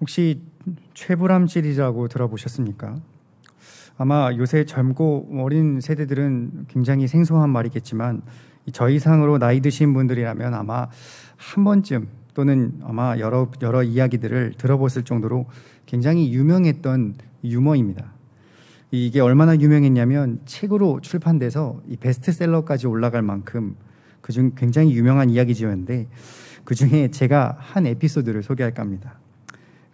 혹시 최불암질이라고 들어보셨습니까? 아마 요새 젊고 어린 세대들은 굉장히 생소한 말이겠지만 저 이상으로 나이 드신 분들이라면 아마 한 번쯤 또는 아마 여러 이야기들을 들어봤을 정도로 굉장히 유명했던 유머입니다. 이게 얼마나 유명했냐면 책으로 출판돼서 이 베스트셀러까지 올라갈 만큼 그중 굉장히 유명한 이야기지였는데 그중에 제가 한 에피소드를 소개할까 합니다.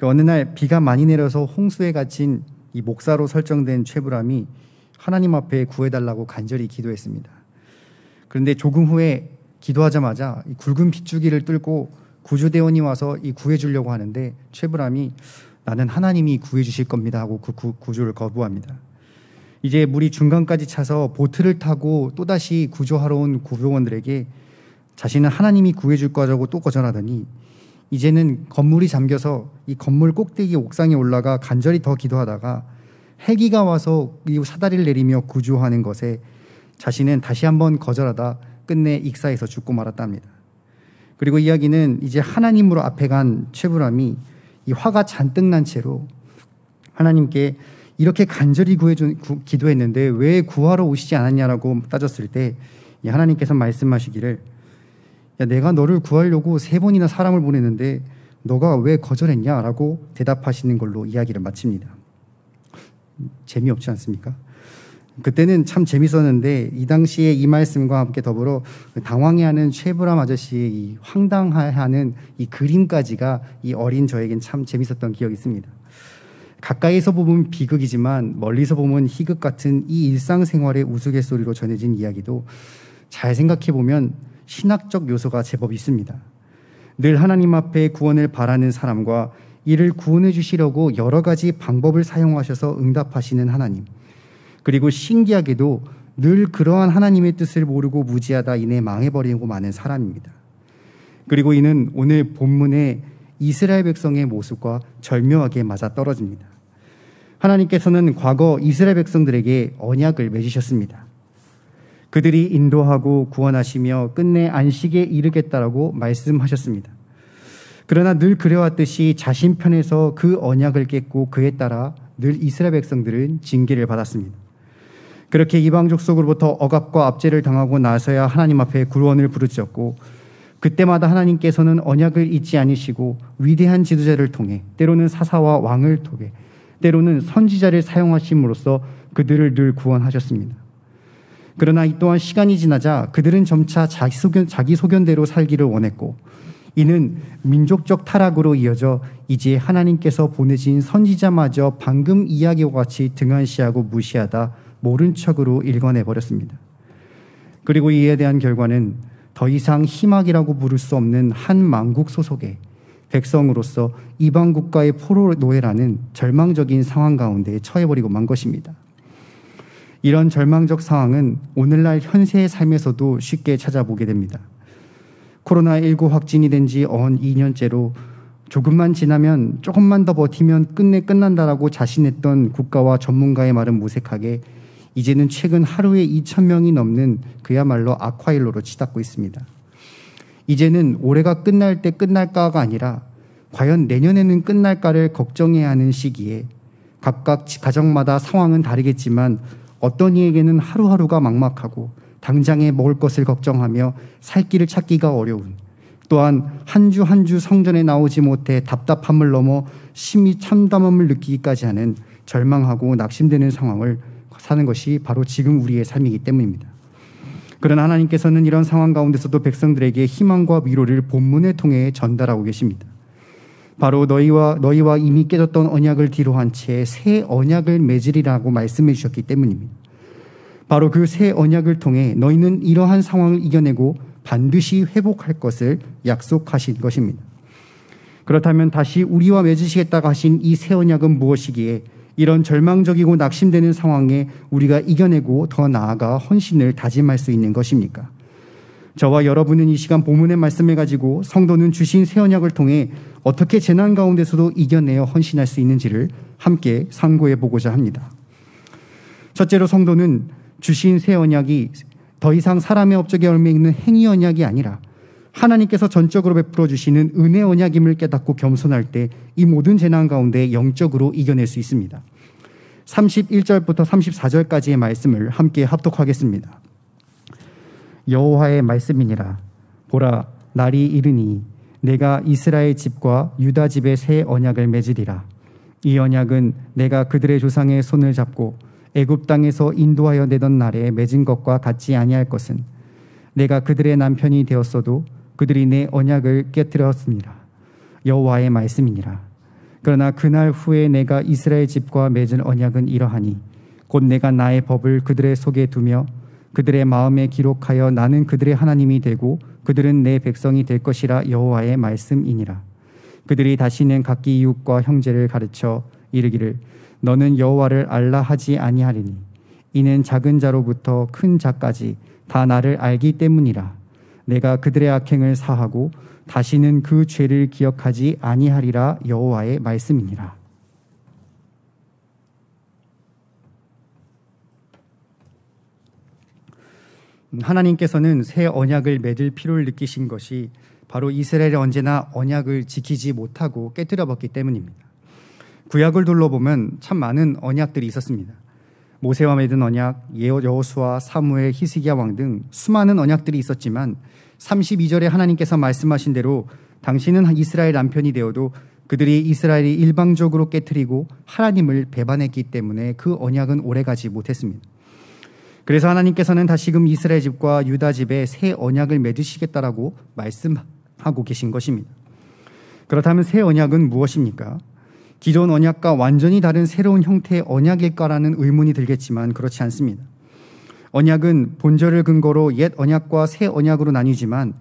어느 날 비가 많이 내려서 홍수에 갇힌 이 목사로 설정된 최불암이 하나님 앞에 구해달라고 간절히 기도했습니다. 그런데 조금 후에 기도하자마자 이 굵은 빗줄기를 뚫고 구조대원이 와서 이 구해주려고 하는데 최불암이 나는 하나님이 구해주실 겁니다 하고 그 구조를 거부합니다. 이제 물이 중간까지 차서 보트를 타고 또다시 구조하러 온 구조원들에게 자신은 하나님이 구해줄 거라고 또 거절하더니 이제는 건물이 잠겨서 이 건물 꼭대기 옥상에 올라가 간절히 더 기도하다가 헬기가 와서 이 사다리를 내리며 구조하는 것에 자신은 다시 한번 거절하다 끝내 익사해서 죽고 말았답니다. 그리고 이야기는 이제 하나님으로 앞에 간 최불암이 이 화가 잔뜩 난 채로 하나님께 이렇게 간절히 기도했는데 왜 구하러 오시지 않았냐라고 따졌을 때 하나님께서 말씀하시기를 야, 내가 너를 구하려고 3번이나 사람을 보냈는데 너가 왜 거절했냐라고 대답하시는 걸로 이야기를 마칩니다. 재미없지 않습니까? 그때는 참 재밌었는데 이 당시에 이 말씀과 함께 더불어 당황해하는 최불암 아저씨의 이 황당해하는 이 그림까지가 이 어린 저에겐 참 재밌었던 기억이 있습니다. 가까이서 보면 비극이지만 멀리서 보면 희극 같은 이 일상생활의 우스갯소리로 전해진 이야기도 잘 생각해보면 신학적 요소가 제법 있습니다. 늘 하나님 앞에 구원을 바라는 사람과 이를 구원해 주시려고 여러 가지 방법을 사용하셔서 응답하시는 하나님, 그리고 신기하게도 늘 그러한 하나님의 뜻을 모르고 무지하다 이내 망해버리고 마는 사람입니다. 그리고 이는 오늘 본문의 이스라엘 백성의 모습과 절묘하게 맞아떨어집니다. 하나님께서는 과거 이스라엘 백성들에게 언약을 맺으셨습니다. 그들이 인도하고 구원하시며 끝내 안식에 이르겠다라고 말씀하셨습니다. 그러나 늘 그래왔듯이 자신 편에서 그 언약을 깼고 그에 따라 늘 이스라엘 백성들은 징계를 받았습니다. 그렇게 이방 족속으로부터 억압과 압제를 당하고 나서야 하나님 앞에 구원을 부르짖었고 그때마다 하나님께서는 언약을 잊지 않으시고 위대한 지도자를 통해 때로는 사사와 왕을 통해 때로는 선지자를 사용하심으로써 그들을 늘 구원하셨습니다. 그러나 이 또한 시간이 지나자 그들은 점차 자기 소견대로 살기를 원했고 이는 민족적 타락으로 이어져 이제 하나님께서 보내신 선지자마저 방금 이야기와 같이 등한시하고 무시하다 모른 척으로 일궈내버렸습니다. 그리고 이에 대한 결과는 더 이상 희망이라고 부를 수 없는 한 망국 소속의 백성으로서 이방 국가의 포로 노예라는 절망적인 상황 가운데 처해버리고 만 것입니다. 이런 절망적 상황은 오늘날 현세의 삶에서도 쉽게 찾아보게 됩니다. 코로나19 확진이 된 지 언 2년째로 조금만 지나면 조금만 더 버티면 끝내 끝난다라고 자신했던 국가와 전문가의 말은 무색하게 이제는 최근 하루에 2,000명이 넘는 그야말로 악화일로로 치닫고 있습니다. 이제는 올해가 끝날 때 끝날까가 아니라 과연 내년에는 끝날까를 걱정해야 하는 시기에 각각 가정마다 상황은 다르겠지만 어떤 이에게는 하루하루가 막막하고 당장에 먹을 것을 걱정하며 살 길을 찾기가 어려운, 또한 한 주 한 주 성전에 나오지 못해 답답함을 넘어 심히 참담함을 느끼기까지 하는 절망하고 낙심되는 상황을 사는 것이 바로 지금 우리의 삶이기 때문입니다. 그러나 하나님께서는 이런 상황 가운데서도 백성들에게 희망과 위로를 본문을 통해 전달하고 계십니다. 바로 너희와 이미 깨졌던 언약을 뒤로한 채 새 언약을 맺으리라고 말씀해 주셨기 때문입니다. 바로 그 새 언약을 통해 너희는 이러한 상황을 이겨내고 반드시 회복할 것을 약속하신 것입니다. 그렇다면 다시 우리와 맺으시겠다고 하신 이 새 언약은 무엇이기에 이런 절망적이고 낙심되는 상황에 우리가 이겨내고 더 나아가 헌신을 다짐할 수 있는 것입니까? 저와 여러분은 이 시간 본문의 말씀을 가지고 성도는 주신 새 언약을 통해 어떻게 재난 가운데서도 이겨내어 헌신할 수 있는지를 함께 상고해 보고자 합니다. 첫째로 성도는 주신 새 언약이 더 이상 사람의 업적에 얽매이는 행위 언약이 아니라 하나님께서 전적으로 베풀어 주시는 은혜 언약임을 깨닫고 겸손할 때 이 모든 재난 가운데 영적으로 이겨낼 수 있습니다. 31절부터 34절까지의 말씀을 함께 합독하겠습니다. 여호와의 말씀이니라. 보라, 날이 이르니 내가 이스라엘 집과 유다 집의 새 언약을 맺으리라. 이 언약은 내가 그들의 조상의 손을 잡고 애굽 땅에서 인도하여 내던 날에 맺은 것과 같지 아니할 것은 내가 그들의 남편이 되었어도 그들이 내 언약을 깨뜨렸습니다. 여호와의 말씀이니라. 그러나 그날 후에 내가 이스라엘 집과 맺은 언약은 이러하니 곧 내가 나의 법을 그들의 속에 두며 그들의 마음에 기록하여 나는 그들의 하나님이 되고 그들은 내 백성이 될 것이라. 여호와의 말씀이니라. 그들이 다시는 각기 이웃과 형제를 가르쳐 이르기를 너는 여호와를 알라 하지 아니하리니 이는 작은 자로부터 큰 자까지 다 나를 알기 때문이라. 내가 그들의 악행을 사하고 다시는 그 죄를 기억하지 아니하리라. 여호와의 말씀이니라. 하나님께서는 새 언약을 맺을 필요를 느끼신 것이 바로 이스라엘이 언제나 언약을 지키지 못하고 깨뜨려봤기 때문입니다. 구약을 둘러보면 참 많은 언약들이 있었습니다. 모세와 맺은 언약, 여호수아, 사무엘, 히스기야 왕 등 수많은 언약들이 있었지만 32절에 하나님께서 말씀하신 대로 당신은 이스라엘 남편이 되어도 그들이 이스라엘이 일방적으로 깨뜨리고 하나님을 배반했기 때문에 그 언약은 오래가지 못했습니다. 그래서 하나님께서는 다시금 이스라엘 집과 유다 집에 새 언약을 맺으시겠다라고 말씀하고 계신 것입니다. 그렇다면 새 언약은 무엇입니까? 기존 언약과 완전히 다른 새로운 형태의 언약일까라는 의문이 들겠지만 그렇지 않습니다. 언약은 본절을 근거로 옛 언약과 새 언약으로 나뉘지만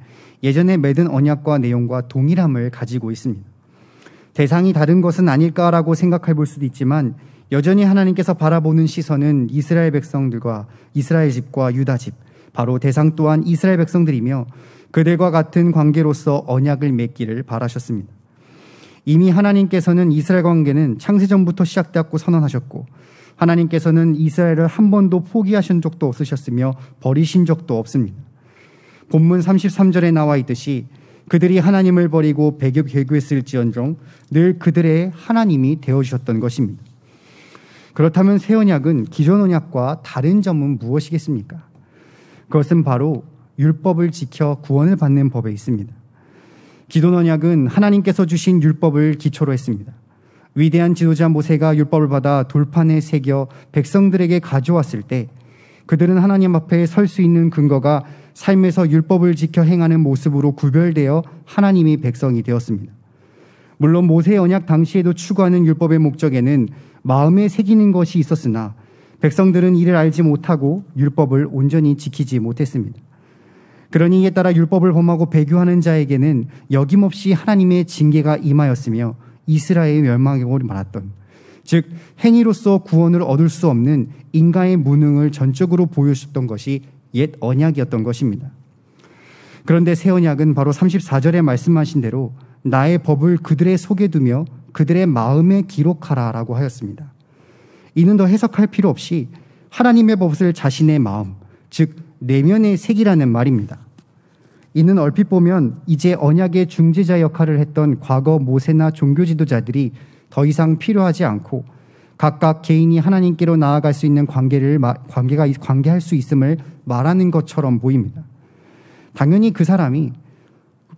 예전에 맺은 언약과 내용과 동일함을 가지고 있습니다. 대상이 다른 것은 아닐까라고 생각해 볼 수도 있지만 여전히 하나님께서 바라보는 시선은 이스라엘 백성들과 이스라엘 집과 유다 집, 바로 대상 또한 이스라엘 백성들이며 그들과 같은 관계로서 언약을 맺기를 바라셨습니다. 이미 하나님께서는 이스라엘 관계는 창세전부터 시작되었고 선언하셨고 하나님께서는 이스라엘을 한 번도 포기하신 적도 없으셨으며 버리신 적도 없습니다. 본문 33절에 나와 있듯이 그들이 하나님을 버리고 배교했을지언정 늘 그들의 하나님이 되어주셨던 것입니다. 그렇다면 새 언약은 기존 언약과 다른 점은 무엇이겠습니까? 그것은 바로 율법을 지켜 구원을 받는 법에 있습니다. 기존 언약은 하나님께서 주신 율법을 기초로 했습니다. 위대한 지도자 모세가 율법을 받아 돌판에 새겨 백성들에게 가져왔을 때 그들은 하나님 앞에 설 수 있는 근거가 삶에서 율법을 지켜 행하는 모습으로 구별되어 하나님이 백성이 되었습니다. 물론 모세의 언약 당시에도 추구하는 율법의 목적에는 마음에 새기는 것이 있었으나 백성들은 이를 알지 못하고 율법을 온전히 지키지 못했습니다. 그러니 이에 따라 율법을 범하고 배교하는 자에게는 여김없이 하나님의 징계가 임하였으며 이스라엘의 멸망으로 말았던, 즉 행위로서 구원을 얻을 수 없는 인간의 무능을 전적으로 보여주셨던 것이 옛 언약이었던 것입니다. 그런데 새 언약은 바로 34절에 말씀하신 대로 나의 법을 그들의 속에 두며 그들의 마음에 기록하라라고 하였습니다. 이는 더 해석할 필요 없이 하나님의 법을 자신의 마음, 즉 내면의 색이라는 말입니다. 이는 얼핏 보면 이제 언약의 중재자 역할을 했던 과거 모세나 종교 지도자들이 더 이상 필요하지 않고 각각 개인이 하나님께로 나아갈 수 있는 관계할 수 있음을 말하는 것처럼 보입니다. 당연히 그 사람이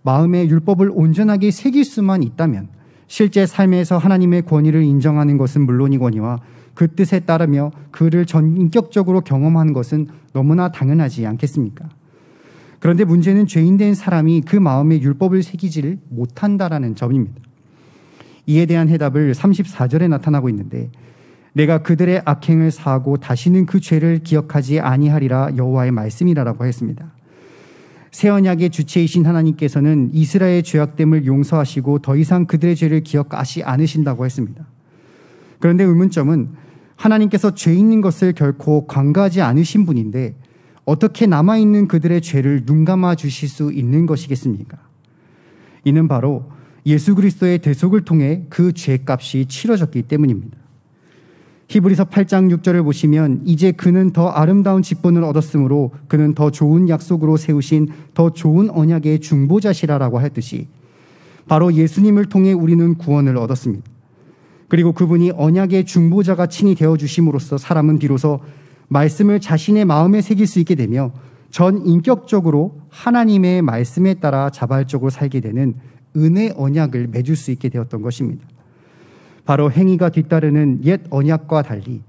마음에 율법을 온전하게 새길 수만 있다면 실제 삶에서 하나님의 권위를 인정하는 것은 물론이거니와 그 뜻에 따르며 그를 인격적으로 경험하는 것은 너무나 당연하지 않겠습니까? 그런데 문제는 죄인된 사람이 그 마음에 율법을 새기지를 못한다라는 점입니다. 이에 대한 해답을 34절에 나타나고 있는데 내가 그들의 악행을 사하고 다시는 그 죄를 기억하지 아니하리라. 여호와의 말씀이라고 했습니다. 새 언약의 주체이신 하나님께서는 이스라엘의 죄악됨을 용서하시고 더 이상 그들의 죄를 기억하시 않으신다고 했습니다. 그런데 의문점은 하나님께서 죄 있는 것을 결코 관가하지 않으신 분인데 어떻게 남아있는 그들의 죄를 눈감아 주실 수 있는 것이겠습니까? 이는 바로 예수 그리스도의 대속을 통해 그 죄값이 치러졌기 때문입니다. 히브리서 8장 6절을 보시면 이제 그는 더 아름다운 직분을 얻었으므로 그는 더 좋은 약속으로 세우신 더 좋은 언약의 중보자시라라고 했듯이 바로 예수님을 통해 우리는 구원을 얻었습니다. 그리고 그분이 언약의 중보자가 친히 되어주심으로써 사람은 비로소 말씀을 자신의 마음에 새길 수 있게 되며 전 인격적으로 하나님의 말씀에 따라 자발적으로 살게 되는 은혜 언약을 맺을 수 있게 되었던 것입니다. 바로 행위가 뒤따르는 옛 언약과 달리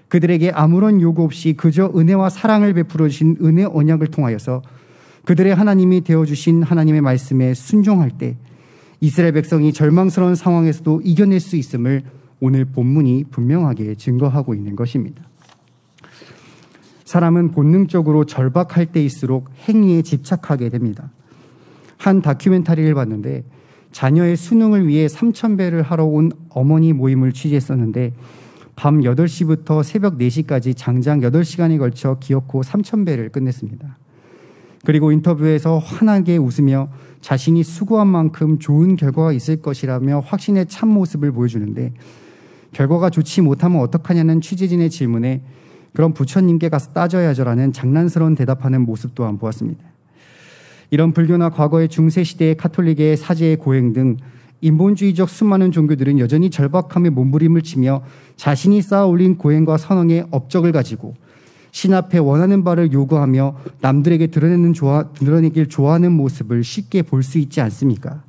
그들에게 아무런 요구 없이 그저 은혜와 사랑을 베풀어 주신 은혜 언약을 통하여서 그들의 하나님이 되어주신 하나님의 말씀에 순종할 때 이스라엘 백성이 절망스러운 상황에서도 이겨낼 수 있음을 오늘 본문이 분명하게 증거하고 있는 것입니다. 사람은 본능적으로 절박할 때일수록 행위에 집착하게 됩니다. 한 다큐멘터리를 봤는데 자녀의 수능을 위해 3,000배를 하러 온 어머니 모임을 취재했었는데 밤 8시부터 새벽 4시까지 장장 8시간에 걸쳐 기어코 3,000배를 끝냈습니다. 그리고 인터뷰에서 환하게 웃으며 자신이 수고한 만큼 좋은 결과가 있을 것이라며 확신에 찬 모습을 보여주는데 결과가 좋지 못하면 어떡하냐는 취재진의 질문에 그럼 부처님께 가서 따져야죠라는 장난스러운 대답하는 모습 또한 보았습니다. 이런 불교나 과거의 중세시대의 카톨릭의 사제의 고행 등 인본주의적 수많은 종교들은 여전히 절박함에 몸부림을 치며 자신이 쌓아 올린 고행과 선행의 업적을 가지고 신 앞에 원하는 바를 요구하며 남들에게 드러내길 좋아하는 모습을 쉽게 볼 수 있지 않습니까?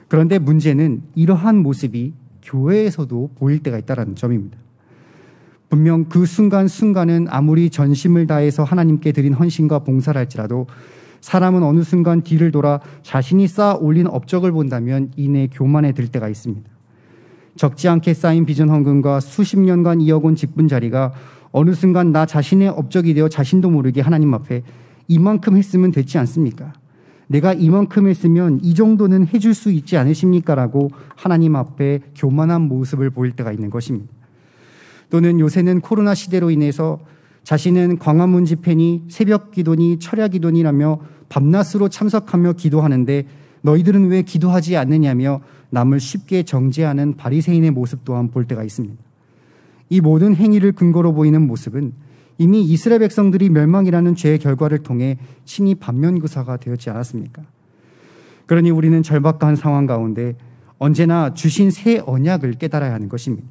그런데 문제는 이러한 모습이 교회에서도 보일 때가 있다는 점입니다. 분명 그 순간순간은 아무리 전심을 다해서 하나님께 드린 헌신과 봉사를 할지라도 사람은 어느 순간 뒤를 돌아 자신이 쌓아 올린 업적을 본다면 이내 교만에 들 때가 있습니다. 적지 않게 쌓인 비전 헌금과 수십 년간 이어온 직분 자리가 어느 순간 나 자신의 업적이 되어 자신도 모르게 하나님 앞에 이만큼 했으면 됐지 않습니까? 내가 이만큼 했으면 이 정도는 해줄 수 있지 않으십니까? 라고 하나님 앞에 교만한 모습을 보일 때가 있는 것입니다. 또는 요새는 코로나 시대로 인해서 자신은 광화문 집회니 새벽 기도니 철야 기도니라며 밤낮으로 참석하며 기도하는데 너희들은 왜 기도하지 않느냐며 남을 쉽게 정죄하는 바리새인의 모습 또한 볼 때가 있습니다. 이 모든 행위를 근거로 보이는 모습은 이미 이스라엘 백성들이 멸망이라는 죄의 결과를 통해 친히 반면교사가 되었지 않았습니까? 그러니 우리는 절박한 상황 가운데 언제나 주신 새 언약을 깨달아야 하는 것입니다.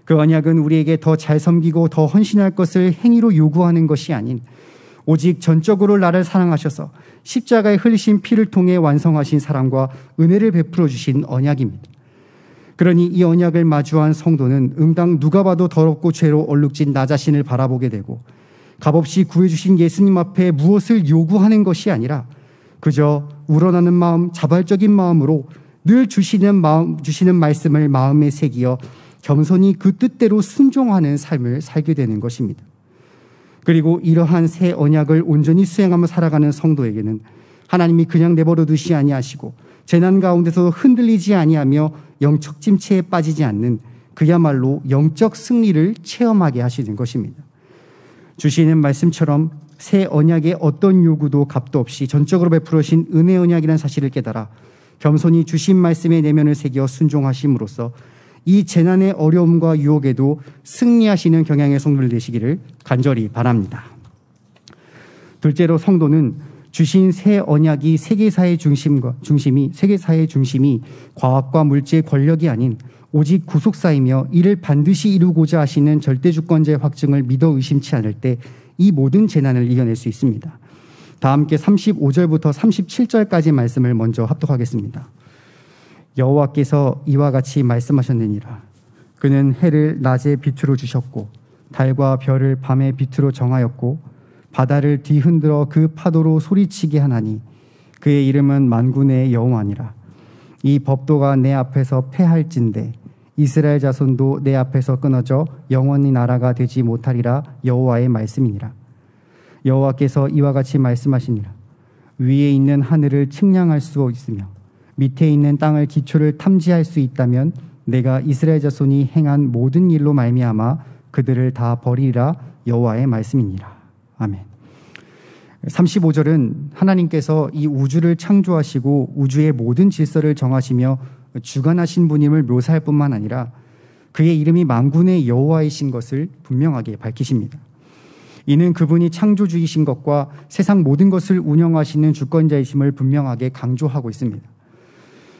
그 언약은 우리에게 더 잘 섬기고 더 헌신할 것을 행위로 요구하는 것이 아닌 오직 전적으로 나를 사랑하셔서 십자가에 흘리신 피를 통해 완성하신 사랑과 은혜를 베풀어 주신 언약입니다. 그러니 이 언약을 마주한 성도는 응당 누가 봐도 더럽고 죄로 얼룩진 나 자신을 바라보게 되고 값없이 구해주신 예수님 앞에 무엇을 요구하는 것이 아니라 그저 우러나는 마음, 자발적인 마음으로 늘 주시는 말씀을 마음에 새기어 겸손히 그 뜻대로 순종하는 삶을 살게 되는 것입니다. 그리고 이러한 새 언약을 온전히 수행하며 살아가는 성도에게는 하나님이 그냥 내버려 두시지 아니하시고 재난 가운데서 흔들리지 아니하며 영적 침체에 빠지지 않는 그야말로 영적 승리를 체험하게 하시는 것입니다. 주시는 말씀처럼 새 언약의 어떤 요구도 값도 없이 전적으로 베풀어 주신 은혜 언약이라는 사실을 깨달아 겸손히 주신 말씀에 내면을 새겨 순종하심으로써 이 재난의 어려움과 유혹에도 승리하시는 경향의 성도들 되시기를 간절히 바랍니다. 둘째로 성도는 주신 새 언약이 세계사의 중심이 과학과 물질의 권력이 아닌 오직 구속사이며 이를 반드시 이루고자 하시는 절대주권자의 확증을 믿어 의심치 않을 때 이 모든 재난을 이겨낼 수 있습니다. 다 함께 35절부터 37절까지 말씀을 먼저 합독하겠습니다. 여호와께서 이와 같이 말씀하셨느니라. 그는 해를 낮에 빛으로 주셨고 달과 별을 밤에 빛으로 정하였고 바다를 뒤흔들어 그 파도로 소리치게 하나니 그의 이름은 만군의 여호와니라. 이 법도가 내 앞에서 패할진대 이스라엘 자손도 내 앞에서 끊어져 영원히 나라가 되지 못하리라. 여호와의 말씀이니라. 여호와께서 이와 같이 말씀하시니라. 위에 있는 하늘을 측량할 수 있으며 밑에 있는 땅을 기초를 탐지할 수 있다면 내가 이스라엘 자손이 행한 모든 일로 말미암아 그들을 다 버리리라. 여호와의 말씀이니라. 아멘. 35절은 하나님께서 이 우주를 창조하시고 우주의 모든 질서를 정하시며 주관하신 분임을 묘사할 뿐만 아니라 그의 이름이 만군의 여호와이신 것을 분명하게 밝히십니다. 이는 그분이 창조주이신 것과 세상 모든 것을 운영하시는 주권자이심을 분명하게 강조하고 있습니다.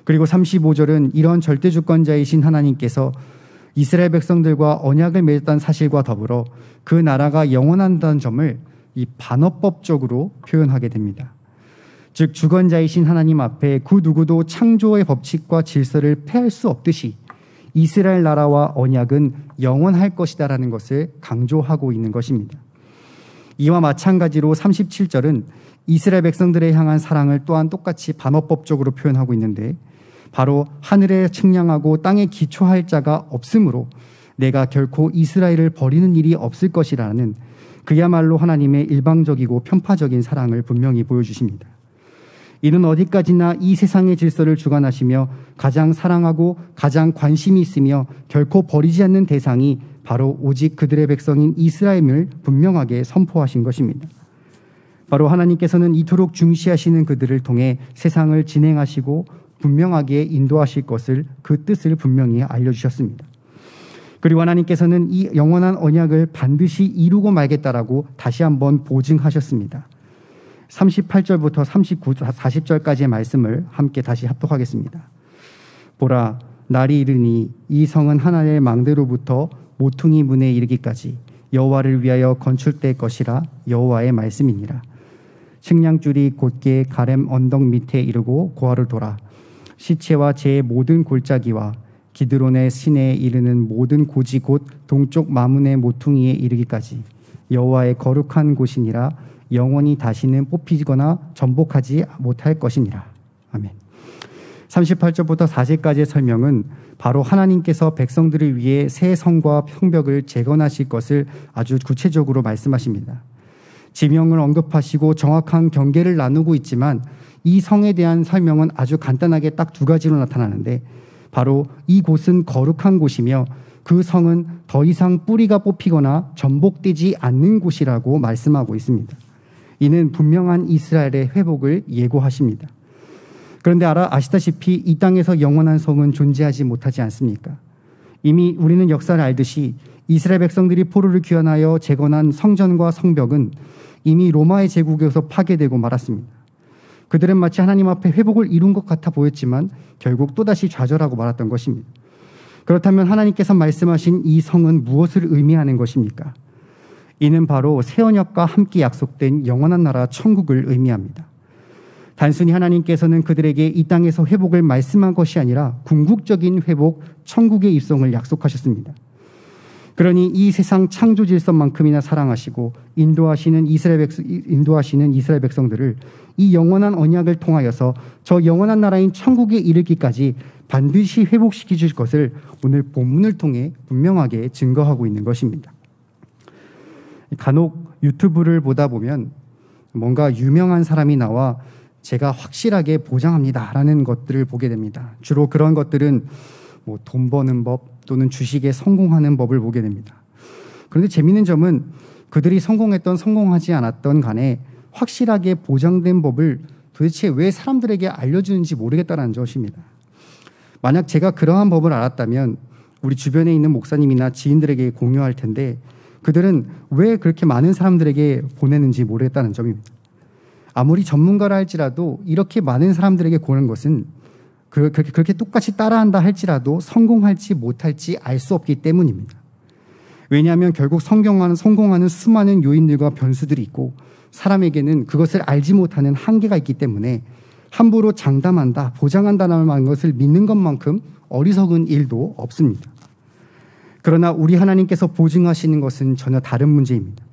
그리고 35절은 이런 절대주권자이신 하나님께서 이스라엘 백성들과 언약을 맺었다는 사실과 더불어 그 나라가 영원한다는 점을 이 반어법적으로 표현하게 됩니다. 즉 주권자이신 하나님 앞에 그 누구도 창조의 법칙과 질서를 폐할 수 없듯이 이스라엘 나라와 언약은 영원할 것이다라는 것을 강조하고 있는 것입니다. 이와 마찬가지로 37절은 이스라엘 백성들에 향한 사랑을 또한 똑같이 반어법적으로 표현하고 있는데 바로 하늘에 측량하고 땅에 기초할 자가 없으므로 내가 결코 이스라엘을 버리는 일이 없을 것이라는 그야말로 하나님의 일방적이고 편파적인 사랑을 분명히 보여주십니다. 이는 어디까지나 이 세상의 질서를 주관하시며 가장 사랑하고 가장 관심이 있으며 결코 버리지 않는 대상이 바로 오직 그들의 백성인 이스라엘을 분명하게 선포하신 것입니다. 바로 하나님께서는 이토록 중시하시는 그들을 통해 세상을 진행하시고 분명하게 인도하실 것을 그 뜻을 분명히 알려주셨습니다. 그리고 하나님께서는 이 영원한 언약을 반드시 이루고 말겠다라고 다시 한번 보증하셨습니다. 38절부터 40절까지의 말씀을 함께 다시 합독하겠습니다. 보라, 날이 이르니 이 성은 하나님의 망대로부터 모퉁이 문에 이르기까지 여호와를 위하여 건축될 것이라 여호와의 말씀이니라. 측량줄이 곧게 가렘 언덕 밑에 이르고 고아를 돌아 시체와 제 모든 골짜기와 기드론의 시내에 이르는 모든 고지 곧 동쪽 마문의 모퉁이에 이르기까지 여호와의 거룩한 곳이니라. 영원히 다시는 뽑히거나 전복하지 못할 것이니라. 아멘. 38절부터 40까지의 설명은 바로 하나님께서 백성들을 위해 새 성과 성벽을 재건하실 것을 아주 구체적으로 말씀하십니다. 지명을 언급하시고 정확한 경계를 나누고 있지만 이 성에 대한 설명은 아주 간단하게 딱 두 가지로 나타나는데 바로 이곳은 거룩한 곳이며 그 성은 더 이상 뿌리가 뽑히거나 전복되지 않는 곳이라고 말씀하고 있습니다. 이는 분명한 이스라엘의 회복을 예고하십니다. 그런데 아시다시피 이 땅에서 영원한 성은 존재하지 못하지 않습니까? 이미 우리는 역사를 알듯이 이스라엘 백성들이 포로를 귀환하여 재건한 성전과 성벽은 이미 로마의 제국에서 파괴되고 말았습니다. 그들은 마치 하나님 앞에 회복을 이룬 것 같아 보였지만 결국 또다시 좌절하고 말았던 것입니다. 그렇다면 하나님께서 말씀하신 이 성은 무엇을 의미하는 것입니까? 이는 바로 새 언약과 함께 약속된 영원한 나라 천국을 의미합니다. 단순히 하나님께서는 그들에게 이 땅에서 회복을 말씀한 것이 아니라 궁극적인 회복, 천국의 입성을 약속하셨습니다. 그러니 이 세상 창조 질서만큼이나 사랑하시고 인도하시는 이스라엘 백성들을 이 영원한 언약을 통하여서 저 영원한 나라인 천국에 이르기까지 반드시 회복시켜 줄 것을 오늘 본문을 통해 분명하게 증거하고 있는 것입니다. 간혹 유튜브를 보다 보면 뭔가 유명한 사람이 나와 제가 확실하게 보장합니다라는 것들을 보게 됩니다. 주로 그런 것들은 뭐 돈 버는 법 또는 주식에 성공하는 법을 보게 됩니다. 그런데 재미있는 점은 그들이 성공했던 성공하지 않았던 간에 확실하게 보장된 법을 도대체 왜 사람들에게 알려주는지 모르겠다는 것입니다. 만약 제가 그러한 법을 알았다면 우리 주변에 있는 목사님이나 지인들에게 공유할 텐데 그들은 왜 그렇게 많은 사람들에게 보내는지 모르겠다는 점입니다. 아무리 전문가라 할지라도 이렇게 많은 사람들에게 보는 것은 그렇게 똑같이 따라한다 할지라도 성공할지 못할지 알 수 없기 때문입니다. 왜냐하면 결국 성공하는 수많은 요인들과 변수들이 있고 사람에게는 그것을 알지 못하는 한계가 있기 때문에 함부로 장담한다, 보장한다는 것을 믿는 것만큼 어리석은 일도 없습니다. 그러나 우리 하나님께서 보증하시는 것은 전혀 다른 문제입니다.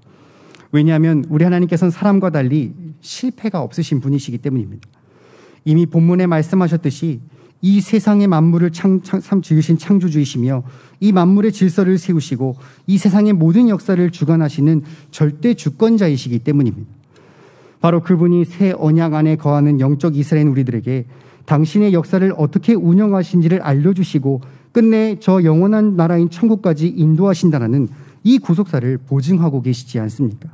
왜냐하면 우리 하나님께서는 사람과 달리 실패가 없으신 분이시기 때문입니다. 이미 본문에 말씀하셨듯이 이 세상의 만물을 지으신 창조주이시며 이 만물의 질서를 세우시고 이 세상의 모든 역사를 주관하시는 절대 주권자이시기 때문입니다. 바로 그분이 새 언약 안에 거하는 영적 이스라엘 우리들에게 당신의 역사를 어떻게 운영하신지를 알려주시고 끝내 저 영원한 나라인 천국까지 인도하신다는 이 구속사를 보증하고 계시지 않습니까?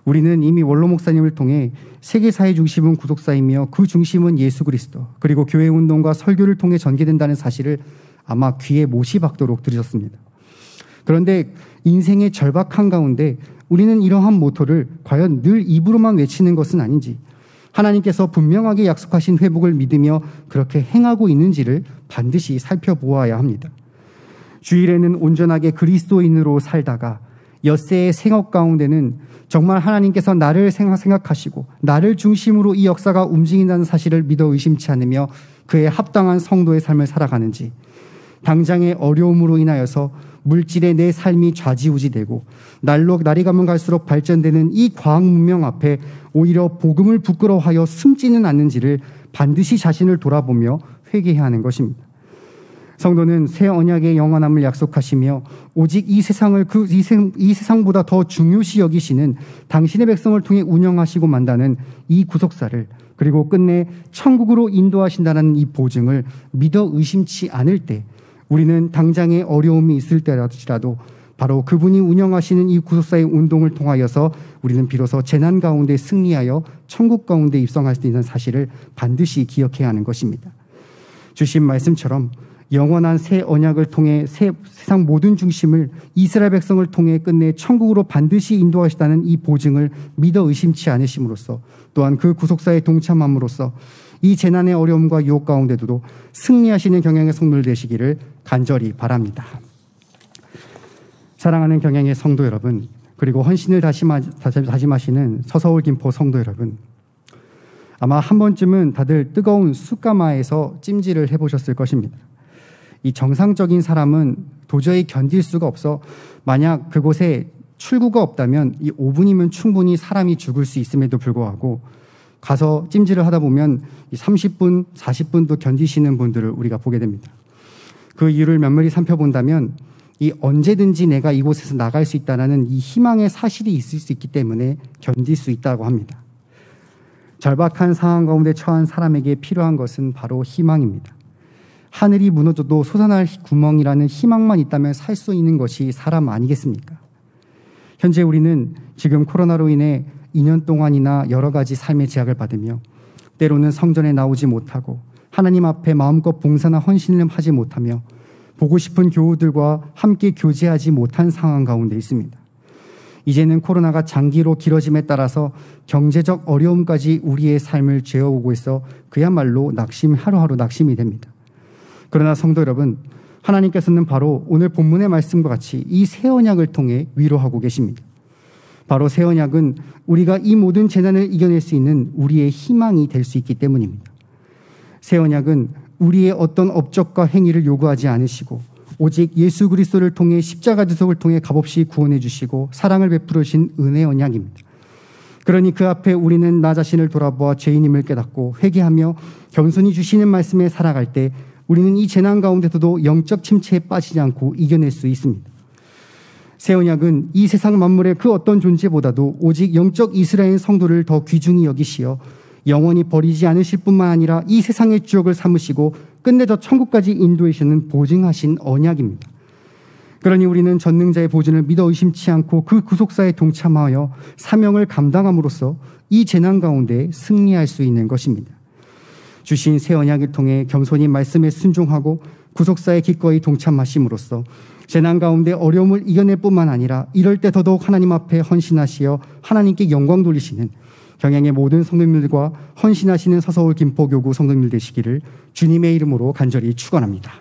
우리는 이미 원로 목사님을 통해 세계사의 중심은 구속사이며 그 중심은 예수 그리스도 그리고 교회 운동과 설교를 통해 전개된다는 사실을 아마 귀에 못이 박도록 들으셨습니다. 그런데 인생의 절박한 가운데 우리는 이러한 모토를 과연 늘 입으로만 외치는 것은 아닌지, 하나님께서 분명하게 약속하신 회복을 믿으며 그렇게 행하고 있는지를 반드시 살펴보아야 합니다. 주일에는 온전하게 그리스도인으로 살다가 엿새의 생업 가운데는 정말 하나님께서 나를 생각하시고 나를 중심으로 이 역사가 움직인다는 사실을 믿어 의심치 않으며 그에 합당한 성도의 삶을 살아가는지, 당장의 어려움으로 인하여서 물질의 내 삶이 좌지우지되고 날이 가면 갈수록 발전되는 이 과학 문명 앞에 오히려 복음을 부끄러워하여 숨지는 않는지를 반드시 자신을 돌아보며 회개해야 하는 것입니다. 성도는 새 언약의 영원함을 약속하시며 오직 이 세상보다 더 중요시 여기시는 당신의 백성을 통해 운영하시고 만다는 이 구속사를, 그리고 끝내 천국으로 인도하신다는 이 보증을 믿어 의심치 않을 때, 우리는 당장의 어려움이 있을 때라도 바로 그분이 운영하시는 이 구속사의 운동을 통하여서 우리는 비로소 재난 가운데 승리하여 천국 가운데 입성할 수 있는 사실을 반드시 기억해야 하는 것입니다. 주신 말씀처럼 영원한 새 언약을 통해 세상 모든 중심을 이스라엘 백성을 통해 끝내 천국으로 반드시 인도하시다는 이 보증을 믿어 의심치 않으심으로써, 또한 그 구속사에 동참함으로써 이 재난의 어려움과 유혹 가운데도 승리하시는 경영의 성도들 되시기를 간절히 바랍니다. 사랑하는 경영의 성도 여러분, 그리고 헌신을 다짐하시는 서서울 김포 성도 여러분, 아마 한 번쯤은 다들 뜨거운 숯가마에서 찜질을 해보셨을 것입니다. 이 정상적인 사람은 도저히 견딜 수가 없어 만약 그곳에 출구가 없다면 이 5분이면 충분히 사람이 죽을 수 있음에도 불구하고 가서 찜질을 하다 보면 30분, 40분도 견디시는 분들을 우리가 보게 됩니다. 그 이유를 면밀히 살펴본다면 이 언제든지 내가 이곳에서 나갈 수 있다는 이 희망의 사실이 있을 수 있기 때문에 견딜 수 있다고 합니다. 절박한 상황 가운데 처한 사람에게 필요한 것은 바로 희망입니다. 하늘이 무너져도 솟아날 구멍이라는 희망만 있다면 살 수 있는 것이 사람 아니겠습니까? 현재 우리는 지금 코로나로 인해 2년 동안이나 여러 가지 삶의 제약을 받으며 때로는 성전에 나오지 못하고 하나님 앞에 마음껏 봉사나 헌신을 하지 못하며 보고 싶은 교우들과 함께 교제하지 못한 상황 가운데 있습니다. 이제는 코로나가 장기로 길어짐에 따라서 경제적 어려움까지 우리의 삶을 죄어오고 있어 그야말로 하루하루 낙심이 됩니다. 그러나 성도 여러분, 하나님께서는 바로 오늘 본문의 말씀과 같이 이 새 언약을 통해 위로하고 계십니다. 바로 새 언약은 우리가 이 모든 재난을 이겨낼 수 있는 우리의 희망이 될 수 있기 때문입니다. 새 언약은 우리의 어떤 업적과 행위를 요구하지 않으시고 오직 예수 그리스도를 통해 십자가 지속을 통해 값없이 구원해 주시고 사랑을 베풀어 주신 은혜 언약입니다. 그러니 그 앞에 우리는 나 자신을 돌아보아 죄인임을 깨닫고 회개하며 겸손히 주시는 말씀에 살아갈 때 우리는 이 재난 가운데서도 영적 침체에 빠지지 않고 이겨낼 수 있습니다. 새 언약은 이 세상 만물의 그 어떤 존재보다도 오직 영적 이스라엘 성도를 더 귀중히 여기시어 영원히 버리지 않으실 뿐만 아니라 이 세상의 주역을 삼으시고 끝내 저 천국까지 인도하시는 보증하신 언약입니다. 그러니 우리는 전능자의 보증을 믿어 의심치 않고 그 구속사에 동참하여 사명을 감당함으로써 이 재난 가운데 승리할 수 있는 것입니다. 주신 새 언약을 통해 겸손히 말씀에 순종하고 구속사에 기꺼이 동참하심으로써 재난 가운데 어려움을 이겨낼 뿐만 아니라 이럴 때 더더욱 하나님 앞에 헌신하시어 하나님께 영광 돌리시는 경향의 모든 성도님들과 헌신하시는 서서울 김포교구 성도님들 되시기를 주님의 이름으로 간절히 축원합니다.